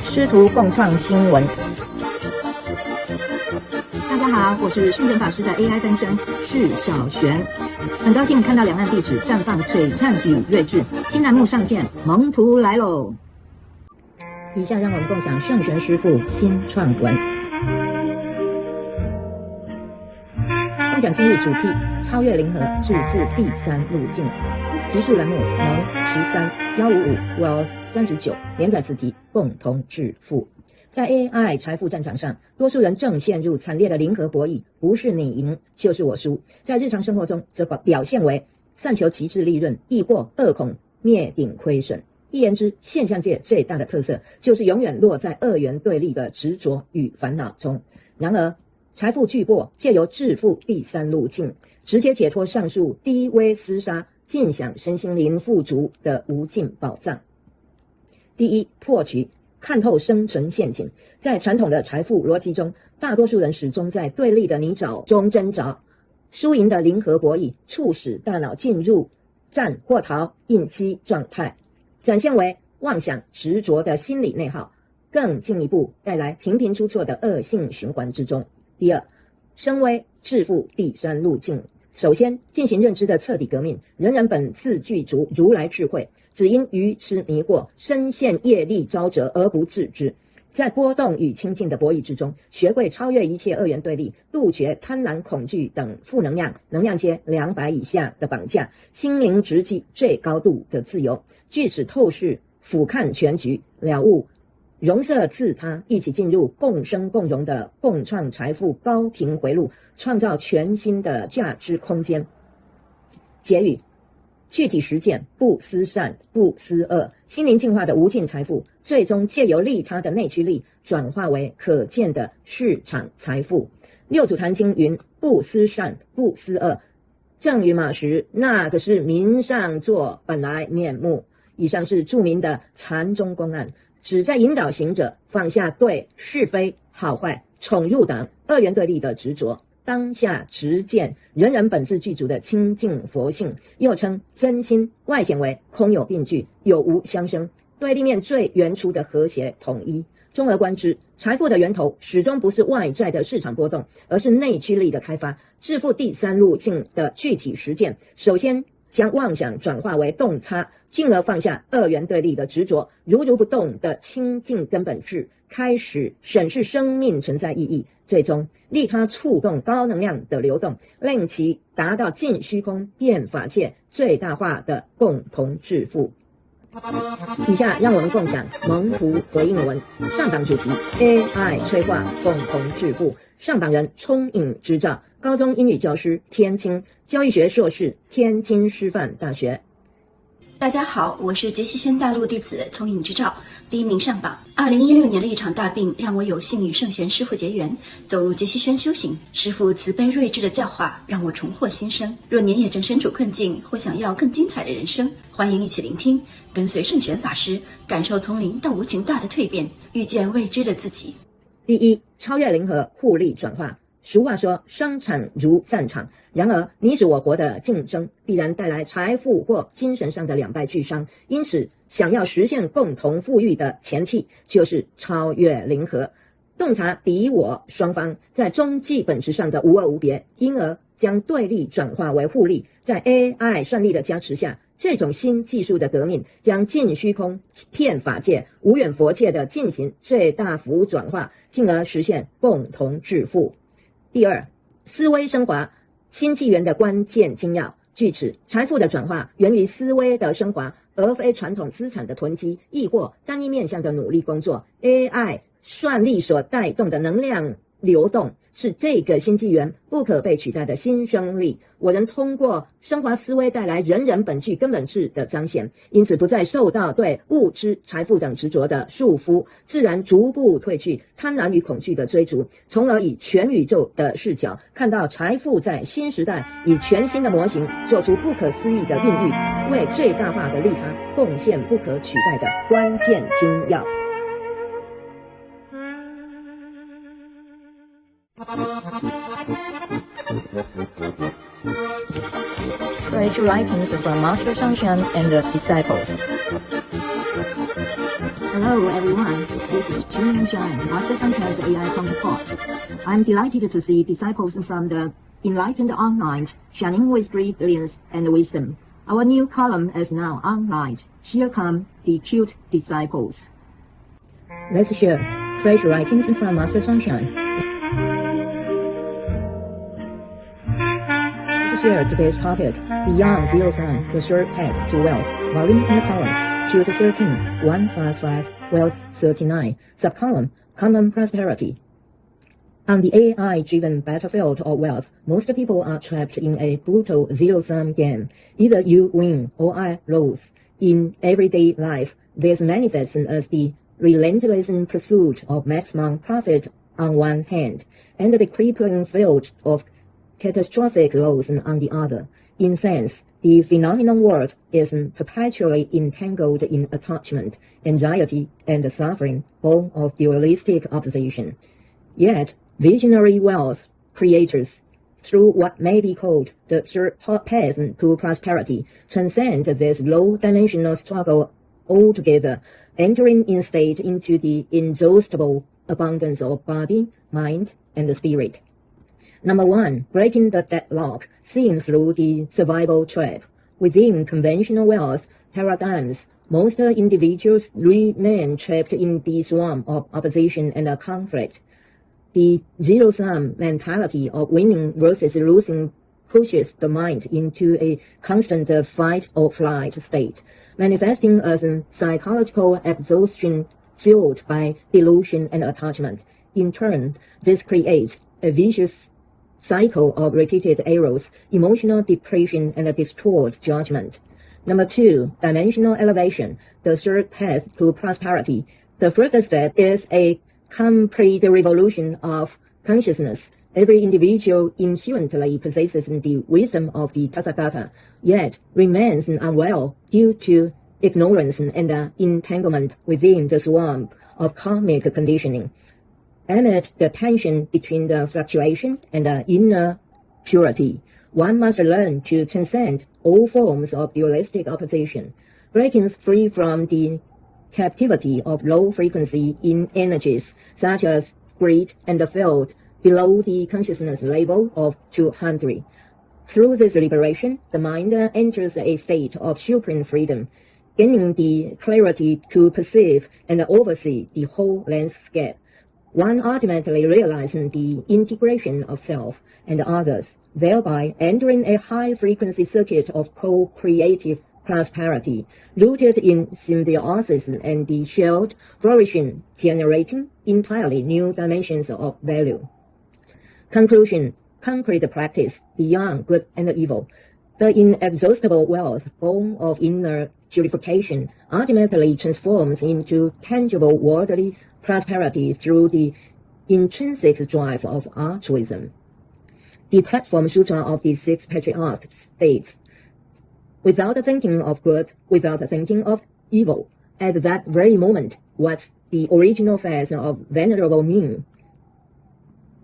师徒共创新闻。大家好，我是圣人法师的 AI 分身释小璇，很高兴看到两岸地址绽放璀璨与睿智，新栏目上线，萌徒来喽！以下让我们共享圣玄师父新创文。共享今日主题：超越零和，致富第三路径。集数栏目萌13 155 39，连载此题：共同致富。在 AI 财富战场上，多数人正陷入惨烈的零和博弈，不是你赢就是我输。在日常生活中，则表现为散求极致利润，亦或恶恐灭顶亏损。一言之，现象界最大的特色就是永远落在二元对立的执着与烦恼中。然而，财富巨擘借由致富第三路径，直接解脱上述低微厮杀，尽享身心灵富足的无尽宝藏。第一，破局。看透生存陷阱。在传统的财富逻辑中，大多数人始终在对立的泥沼中挣扎，输赢的零和博弈促使大脑进入战或逃应激状态，展现为妄想执着的心理内耗，更进一步带来频频出错的恶性循环之中。第二，身为致富第三路径。首先进行认知的彻底革命，人人本自具足如来智慧，只因愚痴迷惑，深陷业力沼泽而不自知。在波动与清净的博弈之中，学会超越一切二元对立，杜绝贪婪恐惧等负能量阶200以下的绑架，心灵直击最高度的自由，据此透视俯瞰全局，了悟容色自他，一起进入共生共荣的共创财富高频回路，创造全新的价值空间。结语：具体实践，不思善，不思恶，心灵进化的无尽财富，最终借由利他的内驱力，转化为可见的市场财富。六祖坛经云：不思善，不思恶，正于马时，那个是民上座本来面目。以上是著名的禅宗公案，旨在引导行者放下对是非好坏宠辱等二元对立的执着，当下直见人人本自具足的清净佛性，又称真心，外显为空有并具，有无相生，对立面最原初的和谐统一。综而观之，财富的源头始终不是外在的市场波动，而是内驱力的开发。致富第三路径的具体实践，首先将妄想转化为洞察，进而放下二元对立的执着，如如不动的清净根本质，开始审视生命存在意义，最终利他触动高能量的流动，令其达到尽虚空变法界最大化的共同致富。以下让我们共享萌图回应文。上榜主题 AI 催化共同致富，上榜人聪颖执照，高中英语教师，天津，教育学硕士，天津师范大学。大家好，我是杰西轩大陆弟子聪颖执照，第一名上榜。2016年的一场大病让我有幸与圣贤师父结缘，走入杰西轩修行。师父慈悲睿智的教化让我重获新生。若您也正身处困境，或想要更精彩的人生，欢迎一起聆听，跟随圣贤法师，感受从零到无穷大的蜕变，遇见未知的自己。第一，超越零和，互利转化。俗话说，商场如战场，然而你死我活的竞争必然带来财富或精神上的两败俱伤，因此想要实现共同富裕的前提就是超越零和，洞察敌我双方在终极本质上的无二无别，因而将对立转化为互利。在 AI 算力的加持下，这种新技术的革命将尽虚空遍法界无远佛界的进行最大幅转化，进而实现共同致富。第二，思维升华，新纪元的关键精要。据此，财富的转化源于思维的升华，而非传统资产的囤积，亦或单一面向的努力工作。AI 算力所带动的能量流动，是这个新纪元不可被取代的新生力。我能通过升华思维带来人人本具根本质的彰显，因此不再受到对物质财富等执着的束缚，自然逐步褪去贪婪与恐惧的追逐，从而以全宇宙的视角看到财富在新时代以全新的模型做出不可思议的孕育，为最大化的利他贡献不可取代的关键精要。fresh writings from Master Sunshine and the disciples. Hello everyone, this is Ching Shine, Master Sunshine's AI counterpart. I'm delighted to see disciples from the enlightened online shining with brilliance and wisdom. Our new column is now online. Here come the cute disciples. Let's share fresh writings from Master Sunshine. Let's share today's topic, Beyond Zero Sum, the Third Path to Wealth, volume in the column, Q 13, 155, Wealth 39, subcolumn, Common Prosperity. On the AI-driven battlefield of wealth, most people are trapped in a brutal zero-sum game. Either you win or I lose. In everyday life, this manifests as the relentless pursuit of maximum profit on one hand, and the crippling field of catastrophic loss on the other. In sense, the phenomenal world is perpetually entangled in attachment, anxiety, and suffering, born of dualistic opposition. Yet, visionary wealth creators, through what may be called the third path to prosperity, transcend this low-dimensional struggle altogether, entering instead into the inexhaustible abundance of body, mind, and spirit. Number 1, breaking the deadlock, seeing through the survival trap. Within conventional wealth paradigms, most individuals remain trapped in the swarm of opposition and conflict. The zero-sum mentality of winning versus losing pushes the mind into a constant fight-or-flight state, manifesting as psychological exhaustion fueled by delusion and attachment. In turn, this creates a vicious cycle of repeated errors, emotional depression, and distorted judgment. Number 2, dimensional elevation, the third path to prosperity. The first step is a complete revolution of consciousness. Every individual inherently possesses the wisdom of the Tathagata, yet remains unwell due to ignorance and entanglement within the swarm of karmic conditioning. Amid the tension between the fluctuation and the inner purity, one must learn to transcend all forms of dualistic opposition, breaking free from the captivity of low-frequency energies, such as greed and filth, below the consciousness level of 200. Through this liberation, the mind enters a state of supreme freedom, gaining the clarity to perceive and oversee the whole landscape. One ultimately realizes the integration of self and others, thereby entering a high-frequency circuit of co-creative prosperity, rooted in symbiosis and the shared flourishing, generating entirely new dimensions of value. Conclusion, concrete practice beyond good and evil. The inexhaustible wealth born of inner purification ultimately transforms into tangible worldly prosperity through the intrinsic drive of altruism. The Platform Sutra of the Six Patriarchs states, without thinking of good, without thinking of evil, at that very moment, what's the original phase of Venerable Ming?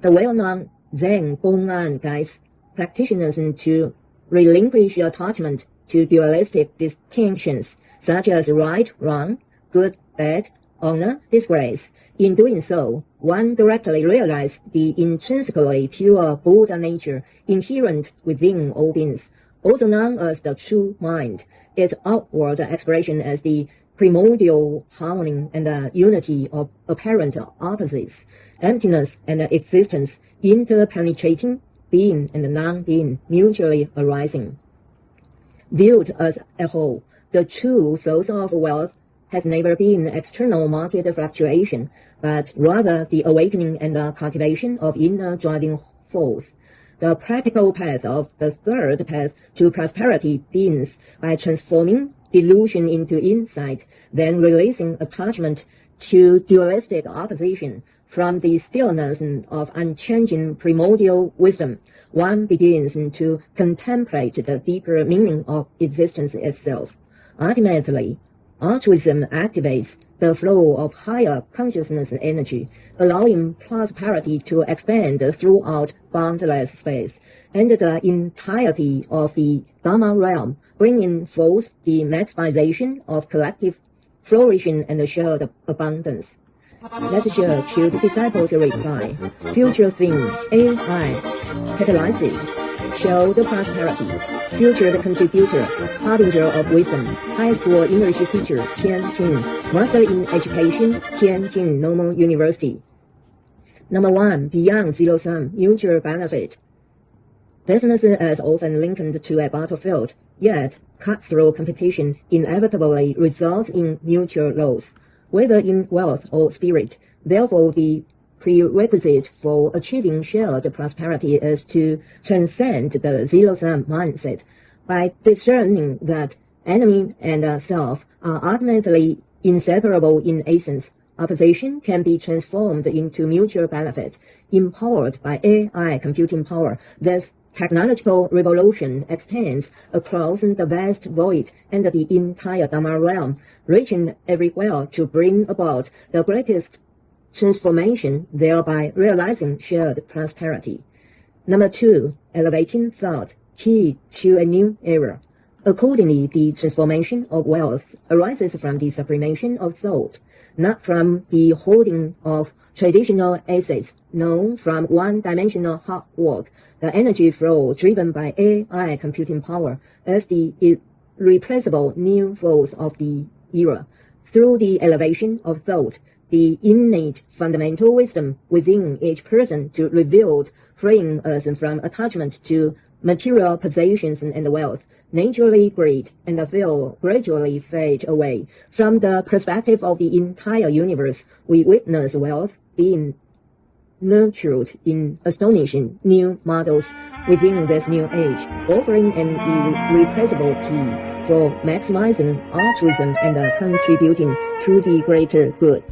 The well-known Zen Gong'an guides practitioners to relinquish attachment to dualistic distinctions, such as right, wrong, good, bad, honor, disgrace. In doing so, one directly realizes the intrinsically pure Buddha nature inherent within all beings, also known as the true mind, its outward expression as the primordial harmony and unity of apparent opposites, emptiness and existence interpenetrating, being and non-being mutually arising. Viewed as a whole, the true source of wealth has never been external market fluctuation, but rather the awakening and cultivation of inner driving force. The practical path of the third path to prosperity begins by transforming delusion into insight, then releasing attachment to dualistic opposition. From the stillness of unchanging primordial wisdom, one begins to contemplate the deeper meaning of existence itself. Ultimately, Altruism activates the flow of higher consciousness energy, allowing prosperity to expand throughout boundless space and the entirety of the Dharma realm, bringing forth the maximization of collective flourishing and shared abundance. Let's share chilled disciples reply. Future theme, AI, Catalysis. Shared prosperity, future contributor, harbinger of wisdom, high school English teacher, Tianjin, master in education, Tianjin Normal University. Number 1, beyond zero-sum, mutual benefit. Business is often linked to a battlefield, yet cutthroat competition inevitably results in mutual loss, whether in wealth or spirit. Therefore, the prerequisite for achieving shared prosperity is to transcend the zero-sum mindset by discerning that enemy and self are ultimately inseparable in essence. Opposition can be transformed into mutual benefit, empowered by AI computing power. This technological revolution extends across the vast void and the entire Dharma realm, reaching everywhere to bring about the greatest transformation, thereby realizing shared prosperity. Number 2, elevating thought, key to a new era. Accordingly, the transformation of wealth arises from the sublimation of thought, not from the holding of traditional assets, known from one-dimensional hard work. The energy flow driven by AI computing power is the irrepressible new force of the era. Through the elevation of thought, the innate fundamental wisdom within each person to revealed, freeing us from attachment to material possessions and wealth, naturally great and will gradually fade away. From the perspective of the entire universe, we witness wealth being nurtured in astonishing new models within this new age, offering an irrepressible key for maximizing altruism and contributing to the greater good.